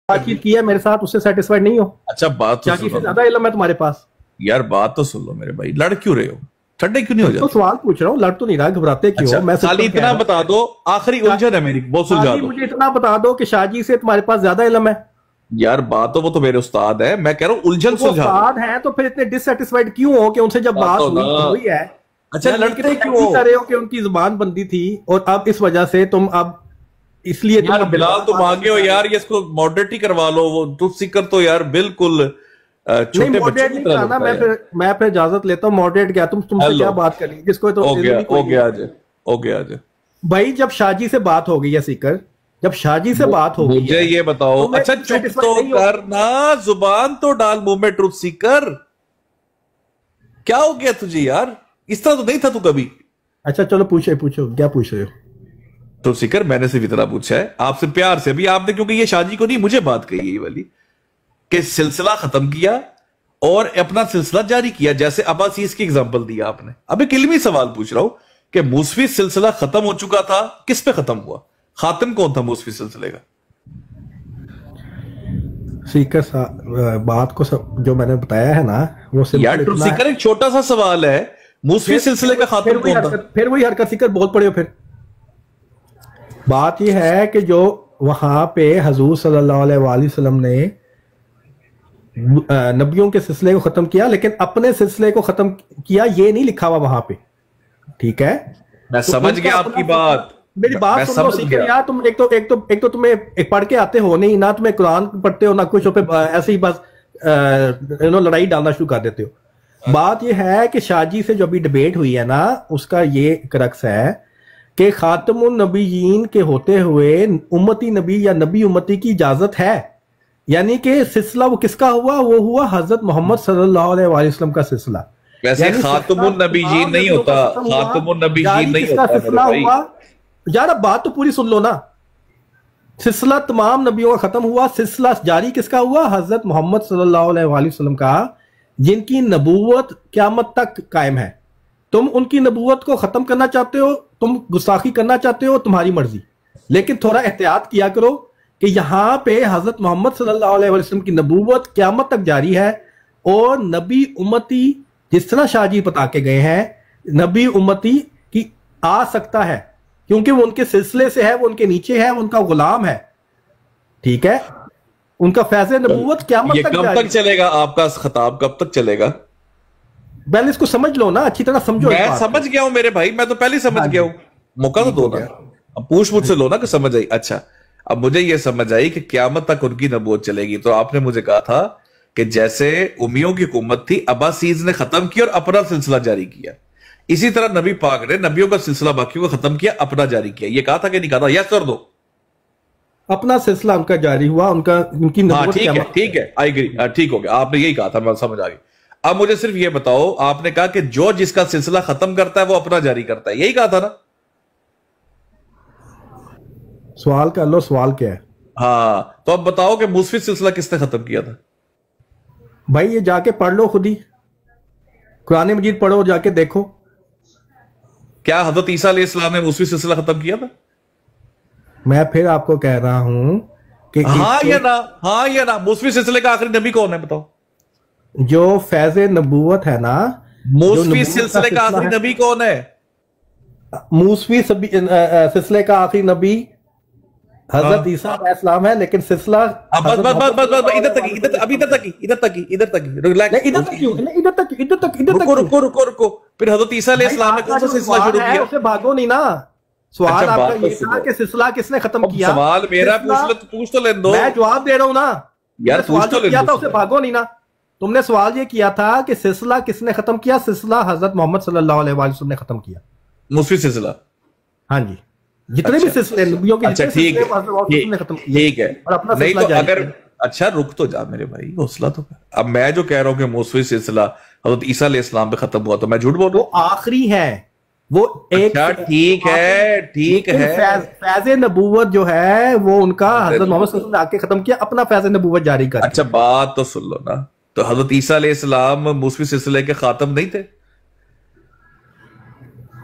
بات چیت کی ہے میرے ساتھ، اس سے سیٹسفائیڈ نہیں ہو؟ اچھا بات تو سے زیادہ علم ہے تمہارے پاس؟ یار بات تو سن لو میرے بھائی، لڑ کیوں رہے ہو؟ ٹھنڈے کیوں نہیں ہو جاتے؟ تو سوال پوچھ رہا ہوں، لڑ تو نہیں رہا، گھبراتے کیوں ہو؟ میں خالی اتنا بتا دو، آخری الجھن ہے میری، وہ سلجھا دو مجھے اتنا بتا دو کہ شاہ جی سے تمہارے پاس زیادہ علم ہے؟ یار بات تو وہ تو میرے استاد ہے، میں کہہ رہا ہوں الجھن سلجھا دو۔ استاد ہیں تو پھر اتنے ڈس سیٹسفائیڈ کیوں ہو کہ ان سے جب بات ہوئی ہے؟ اچھا لڑتے کیوں ہو؟ کہہ رہے ہو کہ ان کی زبان بندی تھی اور اب اس وجہ سے تم اب اس لیے یار بلال تم آگے ہو یار، یہ اس کو ماڈریٹ ہی کروا لو، وہ ٹروتھ سیکر تو یار بالکل چھوٹے بچوں کی طرح لگتا ہے۔ میں پھر اجازت لیتا ہوں، ماڈریٹ کیا تم سے کیا بات کرنی جس کو تو ہو گیا آج بھائی جب شاہ جی سے بات ہو گئی ہے سیکر، جب شاہ جی سے بات ہو گئی مجھے یہ بتاؤ، اچھا چپ تو کرنا، زبان تو ڈال منہ میں ٹروتھ سیکر، کیا ہو گیا تجھے یار؟ اس طرح تو نہیں تھا تو کبھی۔ اچھا چلو پوچھو کیا پوچھ رہے ہو؟ ٹروتھ سیکر میں نے صرف اتنا پوچھا ہے آپ سے پیار سے، ابھی آپ نے کیونکہ یہ شاہ جی کو نہیں مجھے بات کہی ہے یہ والی کہ سلسلہ ختم کیا اور اپنا سلسلہ جاری کیا، جیسے عباسیس کی اگزامپل دیا آپ نے۔ اب ایک علمی سوال پوچھ رہا ہوں کہ موسوی سلسلہ ختم ہو چکا تھا، کس پہ ختم ہوا؟ خاتم کون تھا موسوی سلسلے کا؟ سیکر صاحب بات کو جو میں نے بتایا ہے نا وہ یار ٹروتھ سیکر ایک چھوٹا سا سوال ہے، موسوی سلسلے کا خاتم کون تھا؟ پھر وہی حرکت سیکر بول پڑے ہو۔ پھر بات یہ ہے کہ جو وہاں پہ حضور صلی اللہ علیہ وآلہ وسلم نے نبیوں کے سلسلے کو ختم کیا لیکن اپنے سلسلے کو ختم کیا یہ نہیں لکھا ہوا وہاں پہ، ٹھیک ہے؟ میں سمجھ گیا آپ کی بات، میری بات سن لو سیکر یار، تم ایک تو تمہیں پڑھ کے آتے ہو نہیں، نہ تمہیں قرآن پڑھتے ہو نہ کچھ، ایسے ہی بس لڑائی ڈالنا شروع کر دیتے ہو۔ بات یہ ہے کہ شاہ جی سے جو ابھی ڈیبیٹ ہوئی ہے نا، اس کا یہ کرکس ہے کہ خاتم النبیین کے ہوتے ہوئے امتی نبی یا نبی امتی کی اجازت ہے، یعنی کہ سلسلہ وہ کس کا ہوا؟ وہ ہوا حضرت محمد صلی اللہ علیہ وآلہ وسلم کا سلسلہ۔ ویسے خاتم النبیین نہیں ہوتا، خاتم النبیین نہیں ہوتا سلسلہ ہوا۔ یار اب بات تو پوری سن لو نا، سلسلہ تمام نبیوں کا ختم ہوا، سلسلہ جاری کس کا ہوا؟ حضرت محمد صلی اللہ علیہ وآلہ وسلم کا، جن کی نبوت قیامت تک قائم ہے۔ تم ان کی نبوت کو ختم کرنا چاہتے ہو، تم گستاخی کرنا چاہتے ہو، تمہاری مرضی، لیکن تھوڑا احتیاط کیا کرو کہ یہاں پہ حضرت محمد صلی اللہ علیہ وسلم کی نبوت قیامت تک جاری ہے، اور نبی امتی جس طرح شاہ جی بتا کے گئے ہیں، نبی امتی کی آ سکتا ہے کیونکہ وہ ان کے سلسلے سے ہے، وہ ان کے نیچے ہے، وہ ان کا غلام ہے، ٹھیک ہے؟ ان کا فیض نبوت قیامت تک کب تک چلے گا؟ آپ کا خطاب کب تک چلے گا؟ پہلے اس کو سمجھ لو نا، اچھی طرح سمجھو۔ میں سمجھ گیا ہوں میرے بھائی، میں تو پہلے سمجھ گیا ہوں، موقع تو دو نا، اب پوچھ مجھ سے لو نا کہ سمجھ آئی۔ اچھا اب مجھے یہ سمجھ آئی کہ قیامت تک ان کی نبوت چلے گی، تو آپ نے مجھے کہا تھا کہ جیسے امیوں کی حکومت تھی، عباسیز نے ختم کیا اور اپنا سلسلہ جاری کیا، اسی طرح نبی پاک نے نبیوں کا سلسلہ باقیوں کو ختم کیا، اپنا جاری کیا۔ یہ کہا تھا کہ نہیں کہا تھا؟ یس کر دو۔ اپنا سلسلہ ان کا جاری ہوا، ان کی نبوت ٹھیک ہے آئی گری، ٹھیک ہو گیا، آپ نے یہی کہا تھا، میں سمجھ آ گئی۔ اب مجھے صرف یہ بتاؤ، آپ نے کہا کہ جو جس کا سلسلہ ختم کرتا ہے وہ اپنا جاری کرتا ہے، یہی کہا تھا نا؟ سوال کر لو، سوال کیا ہے؟ ہاں تو اب بتاؤ کہ موسوی سلسلہ کس نے ختم کیا تھا؟ بھائی یہ جا کے پڑھ لو، خود ہی قرآن مجید پڑھو، جا کے دیکھو۔ کیا حضرت عیسیٰ علیہ السلام نے موسوی سلسلہ ختم کیا تھا؟ میں پھر آپ کو کہہ رہا ہوں کہ ہاں یا نا، موسوی سلسلے کا آخری نبی کون ہے بتاؤ؟ جو فیض نبوت ہے نا، موسوی سلسلے کا آخری نبی کون ہے؟ موسوی سلسلے کا آخری نبی حضرت عیسیٰ علیہ السلام ہے، لیکن سلسلہ رکو، پھر حضرت عیسیٰ علیہ السلام نے کون سا سلسلہ شروع کیا؟ اسے بھاگو نہیں نا، سوال آپ کا یہ تھا کہ سلسلہ کس نے ختم کیا؟ سوال میرا پوچھ تو لین دو، میں جواب دے رہا ہوں نا یار، سوال جو کیا تھا اسے بھاگو نہیں نا۔ تم نے سوال یہ کیا تھا کہ سلسلہ کس نے ختم کیا؟ سلسلہ حضرت محمد صلی اللہ علیہ وآلہ وسلم نے ختم کیا، موسوی سلسلہ۔ ہاں جی، جتنے بھی سلسلے نبیوں کے اچھا ٹھیک ہے، نہیں تو اگر اچھا رک تو جا میرے بھائی، حوصلہ تو کر۔ اب میں جو کہہ رہا ہوں کہ موسوی سلسلہ حضرت عیسیٰ علیہ السلام پہ ختم ہوا، تو میں جھوٹ بول رہا ہوں؟ وہ آخری ہے، وہ ایک ٹھیک ہے، فیض نبوت جو ہے وہ ان کا حضرت محمد صلی اللہ علیہ وسلم نے آ کے ختم کیا، اپنا فیض نبوت جاری کر۔ اچھا بات تو سن لو نا، تو حضرت عیسیٰ علیہ السلام موسوی سلسلے کے خاتم نہیں تھے؟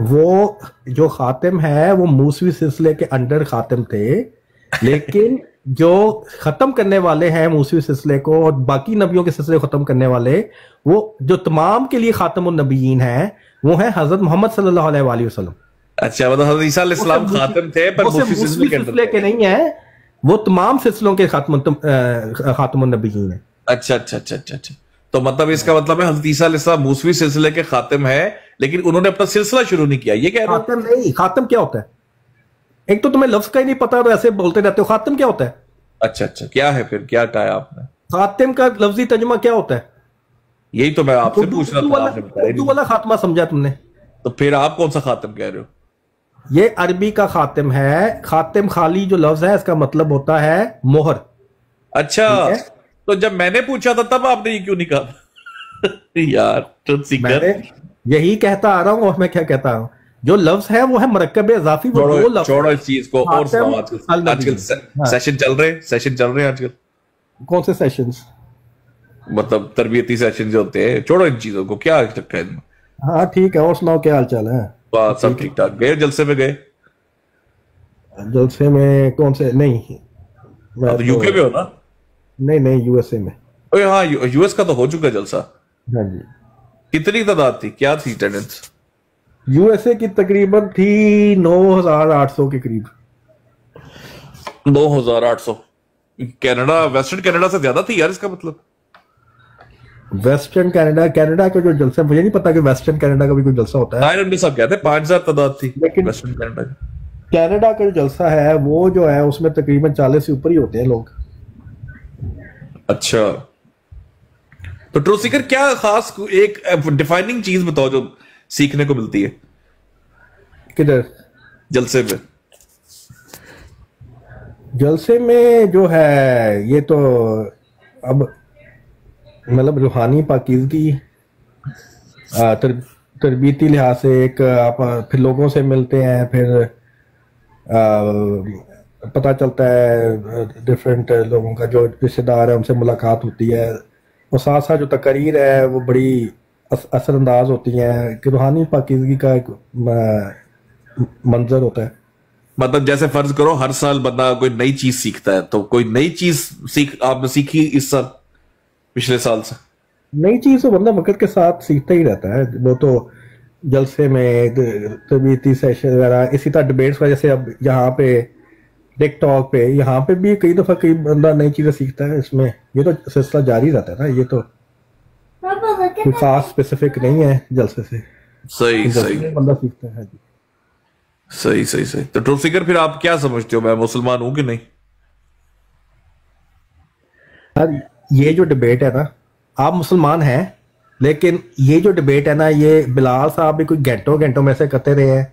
وہ جو خاتم ہے وہ موسوی سلسلے کے انڈر خاتم تھے، لیکن جو ختم کرنے والے ہیں موسوی سلسلے کو اور باقی نبیوں کے سلسلے کو ختم کرنے والے، وہ جو تمام کے لیے خاتم النبیین ہیں وہ ہیں حضرت محمد صلی اللہ علیہ وآلہ وسلم. اچھا مطلب حضرت عیسیٰ علیہ السلام خاتم تھے پر موسوی سلسلے کے نہیں ہیں، وہ تمام سلسلوں کے خاتم النبیین ہیں. اچھا اچھا اچھا اچھا اچھا. تو مطلب اس کا مطلب ہے حضرت عیسیٰ علیہ السلام موسوی سلسلے کے خاتم ہے لیکن انہوں نے اپنا سلسلہ شروع نہیں کیا، یہ کہہ رہے ہیں؟ خاتم نہیں. خاتم کیا ہوتا ہے؟ ایک تو تمہیں لفظ کا ہی نہیں پتا تو ایسے بولتے رہتے ہو. خاتم کیا ہوتا ہے؟ اچھا اچھا کیا ہے پھر، کیا کہا ہے آپ نے؟ خاتم کا لفظی ترجمہ کیا ہوتا ہے؟ یہی تو میں آپ سے پوچھ رہا تھا، آپ نے بتایا اردو والا خاتمہ سمجھا تم نے. تو پھر آپ کون سا خاتم کہہ رہے ہو؟ یہ عربی کا خاتم ہے. خاتم خالی جو لفظ ہے اس کا مطلب ہوتا ہے مہر. اچھا تو جب میں نے پوچھا تھا تب آپ نے یہ کیوں نہیں کہا؟ یار میں یہی کہتا آ رہا ہوں. اور میں کیا کہتا ہوں، جو لفظ ہے وہ ہے مرکب اضافی. وہ دو لفظ چھوڑو اس چیز کو اور سناؤ. آج کل سیشن چل رہے ہیں آج کل. کون سے سیشنز؟ مطلب تربیتی سیشن جو ہوتے ہیں. چھوڑو ان چیزوں کو، کیا چکر ہے؟ ہاں ٹھیک ہے، اور سناؤ کیا حال چال ہے؟ بات سب ٹھیک ٹھاک. گئے جلسے میں؟ گئے جلسے میں کون سے؟ نہیں یو کے میں ہو نا؟ نہیں یو ایس اے میں. ہاں یو ایس کا تو ہو چکا جلسہ. ہاں جی. کتنی تعداد تھی، کیا تھی اٹینڈنس؟ یو ایس اے کی تقریباً تھی 9,800 کے قریب. 9,800. کینیڈا، ویسٹرن کینیڈا سے زیادہ تھی یار اس کا مطلب. ویسٹرن کینیڈا کا جو جلسہ، مجھے نہیں پتا کہ ویسٹرن کینیڈا کا بھی کوئی جلسہ ہوتا ہے. ہم صاحب کہتے ہیں 5,000 تعداد تھی لیکن ویسٹرن کینیڈا کی. کینیڈا کا جو جلسہ ہے وہ جو ہے اس میں تقریباً 40 سے اوپر ہی ہوتے ہیں لوگ. اچھا تو ٹروتھ سیکر کیا خاص ایک ڈیفائننگ چیز بتاؤ جو سیکھنے کو ملتی ہے کدھر جلسے میں؟ جلسے میں جو ہے یہ تو اب مطلب روحانی پاکیزگی، تربیتی لحاظ سے ایک آپ پھر لوگوں سے ملتے ہیں، پھر پتہ چلتا ہے ڈفرینٹ لوگوں کا جو رشتے دار ہیں ان سے ملاقات ہوتی ہے، اور ساتھ ساتھ جو تقاریر ہے وہ بڑی اثر انداز ہوتی ہیں کہ روحانی پاکیزگی کا ایک منظر ہوتا ہے. مطلب جیسے فرض کرو ہر سال بندہ کوئی نئی چیز سیکھتا ہے، تو کوئی نئی چیز آپ نے سیکھی اس سال، پچھلے سال سے؟ نئی چیز تو بندہ وقت کے ساتھ سیکھتا ہی رہتا ہے. وہ تو جلسے میں تربیتی سیشن وغیرہ، اسی طرح ڈبیٹس کا، جیسے اب یہاں پہ ٹک ٹاک پہ یہاں پہ بھی کئی دفعہ کئی بندہ نئی چیزیں سیکھتا ہے. اس میں یہ تو سلسلہ جاری رہتا ہے نا، یہ تو کوئی خاص اسپیسیفک نہیں ہے جلسے سے. صحیح بندہ سیکھتا ہے. صحیح. تو ٹروتھ سیکر پھر آپ کیا سمجھتے ہو، میں مسلمان ہوں کہ نہیں؟ یہ جو ڈبیٹ ہے نا، آپ مسلمان ہیں لیکن یہ جو ڈبیٹ ہے نا، یہ بلال صاحب بھی کوئی گھنٹوں میں سے کرتے رہے ہیں،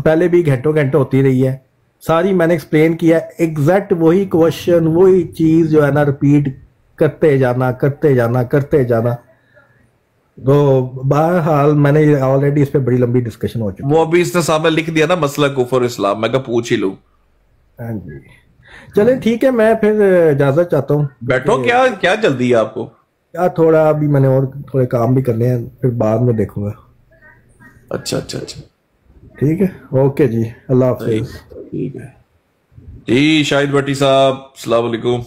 پہلے بھی گھنٹوں ہوتی رہی ہے. ساری میں نے ایکسپلین کیا، ایگزیکٹ وہی کوشچن وہی چیز جو ہے نا رپیٹ کرتے جانا. تو بہرحال میں نے آلریڈی اس پہ بڑی لمبی ڈسکشن ہو چکی. وہ ابھی اس نے سامنے لکھ دیا نا مسئلہ کفر اسلام، میں کہا پوچھ ہی لوں. ہاں جی چلیں ٹھیک ہے، میں پھر اجازت چاہتا ہوں. بیٹھو. کیا جلدی ہے آپ کو؟ کیا تھوڑا ابھی میں نے اور تھوڑے کام بھی کرنے ہیں، پھر بعد میں دیکھوں گا. اچھا ٹھیک ہے، اوکے جی، اللہ حافظ. ٹھیک ہے جی. شاہد بھٹی صاحب السلام علیکم.